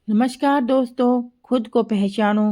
नमस्कार दोस्तों, खुद को पहचानो।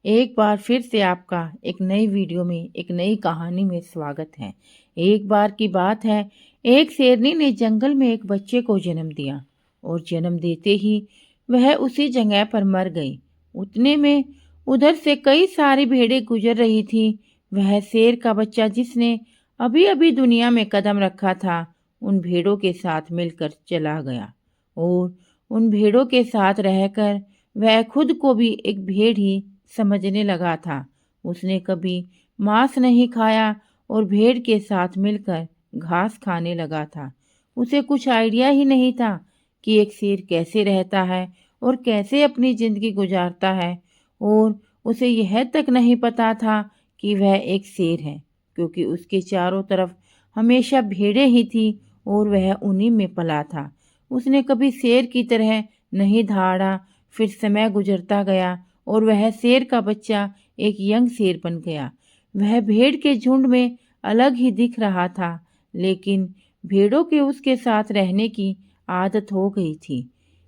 एक बार फिर से आपका एक नई वीडियो में एक नई कहानी में स्वागत है। एक बार की बात है, एक शेरनी ने जंगल में एक बच्चे को जन्म दिया और जन्म देते ही वह उसी जगह पर मर गई। उतने में उधर से कई सारी भेड़ें गुजर रही थी। वह शेर का बच्चा जिसने अभी अभी दुनिया में कदम रखा था, उन भेड़ों के साथ मिलकर चला गया और उन भेड़ों के साथ रहकर वह खुद को भी एक भेड़ ही समझने लगा था। उसने कभी मांस नहीं खाया और भेड़ के साथ मिलकर घास खाने लगा था। उसे कुछ आइडिया ही नहीं था कि एक शेर कैसे रहता है और कैसे अपनी जिंदगी गुजारता है। और उसे यह तक नहीं पता था कि वह एक शेर है, क्योंकि उसके चारों तरफ हमेशा भेड़ें ही थी और वह उन्हीं में पला था। उसने कभी शेर की तरह नहीं दहाड़ा। फिर समय गुजरता गया और वह शेर का बच्चा एक यंग शेर बन गया। वह भेड़ के झुंड में अलग ही दिख रहा था, लेकिन भेड़ों के उसके साथ रहने की आदत हो गई थी।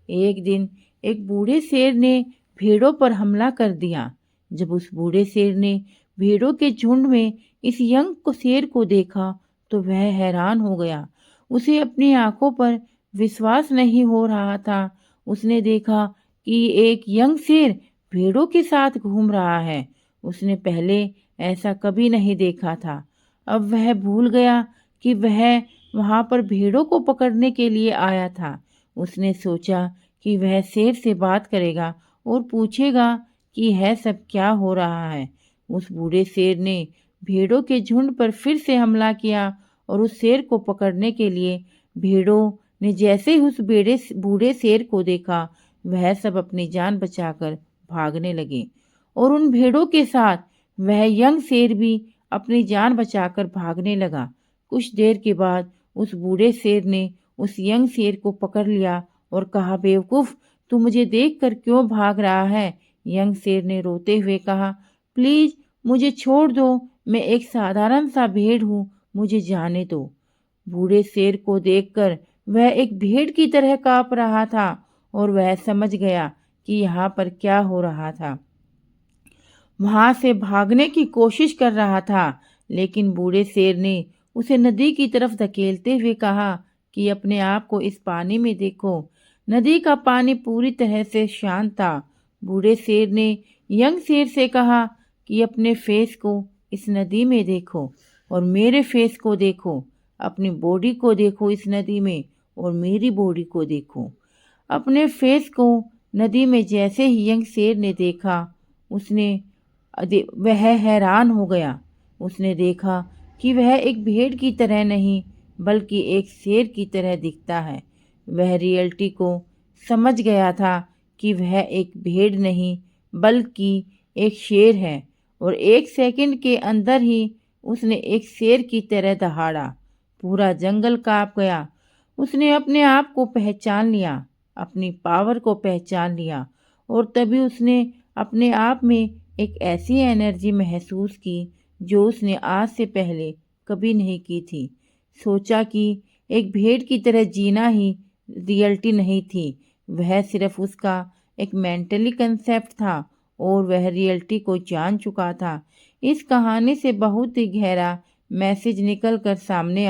एक दिन एक बूढ़े शेर ने भेड़ों पर हमला कर दिया। जब उस बूढ़े शेर ने भेड़ों के झुंड में इस यंग शेर को देखा तो वह हैरान हो गया। उसे अपनी आंखों पर विश्वास नहीं हो रहा था। उसने देखा कि एक यंग शेर भेड़ों के साथ घूम रहा है। उसने पहले ऐसा कभी नहीं देखा था। अब वह भूल गया कि वह वहां पर भेड़ों को पकड़ने के लिए आया था। उसने सोचा कि वह शेर से बात करेगा और पूछेगा कि यह सब क्या हो रहा है। उस बूढ़े शेर ने भेड़ों के झुंड पर फिर से हमला किया और उस शेर को पकड़ने के लिए भेड़ों ने जैसे ही उस बूढ़े शेर को देखा, वह सब अपनी जान बचाकर भागने लगे और उन भेड़ों के साथ वह यंग शेर भी अपनी जान बचाकर भागने लगा। कुछ देर के बाद उस बूढ़े शेर ने उस यंग शेर को पकड़ लिया और कहा, बेवकूफ, तू मुझे देखकर क्यों भाग रहा है? यंग शेर ने रोते हुए कहा, प्लीज मुझे छोड़ दो, मैं एक साधारण सा भेड़ हूँ, मुझे जाने दो। बूढ़े शेर को देखकर वह एक भेड़ की तरह कांप रहा था और वह समझ गया कि यहाँ पर क्या हो रहा था। वहां से भागने की कोशिश कर रहा था, लेकिन बूढ़े शेर ने उसे नदी की तरफ धकेलते हुए कहा कि अपने आप को इस पानी में देखो। नदी का पानी पूरी तरह से शांत था। बूढ़े शेर ने यंग शेर से कहा कि अपने फेस को इस नदी में देखो और मेरे फेस को देखो। अपनी बॉडी को देखो इस नदी में और मेरी बॉडी को देखो। अपने फेस को नदी में जैसे ही यंग शेर ने देखा, उसने वह हैरान हो गया। उसने देखा कि वह एक भेड़ की तरह नहीं, बल्कि एक शेर की तरह दिखता है। वह रियलिटी को समझ गया था कि वह एक भेड़ नहीं, बल्कि एक शेर है। और एक सेकंड के अंदर ही उसने एक शेर की तरह दहाड़ा। पूरा जंगल कांप गया। उसने अपने आप को पहचान लिया, अपनी पावर को पहचान लिया और तभी उसने अपने आप में एक ऐसी एनर्जी महसूस की जो उसने आज से पहले कभी नहीं की थी। सोचा कि एक भेड़ की तरह जीना ही रियलिटी नहीं थी, वह सिर्फ उसका एक मेंटली कंसेप्ट था और वह रियलिटी को जान चुका था। इस कहानी से बहुत ही गहरा मैसेज निकल कर सामने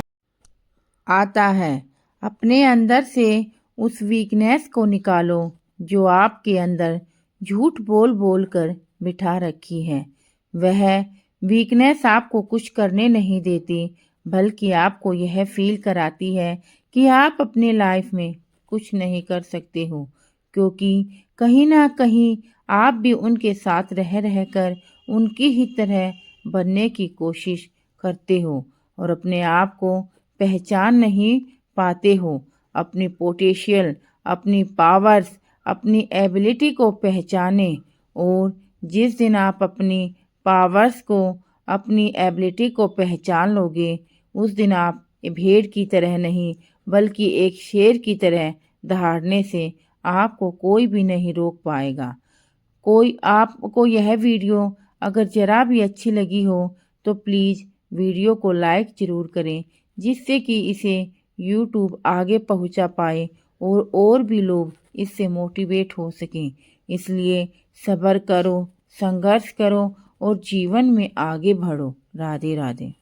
आता है। अपने अंदर से उस वीकनेस को निकालो जो आपके अंदर झूठ बोल बोल कर बिठा रखी है। वह वीकनेस आपको कुछ करने नहीं देती, बल्कि आपको यह फील कराती है कि आप अपने लाइफ में कुछ नहीं कर सकते हो, क्योंकि कहीं ना कहीं आप भी उनके साथ रह रहकर उनकी ही तरह बनने की कोशिश करते हो और अपने आप को पहचान नहीं पाते हो। अपनी पोटेंशियल, अपनी पावर्स, अपनी एबिलिटी को पहचाने और जिस दिन आप अपनी पावर्स को, अपनी एबिलिटी को पहचान लोगे, उस दिन आप भेड़ की तरह नहीं, बल्कि एक शेर की तरह दहाड़ने से आपको कोई भी नहीं रोक पाएगा। कोई आपको यह वीडियो अगर ज़रा भी अच्छी लगी हो तो प्लीज़ वीडियो को लाइक ज़रूर करें, जिससे कि इसे यूट्यूब आगे पहुंचा पाए और भी लोग इससे मोटिवेट हो सकें। इसलिए सब्र करो, संघर्ष करो और जीवन में आगे बढ़ो। राधे राधे।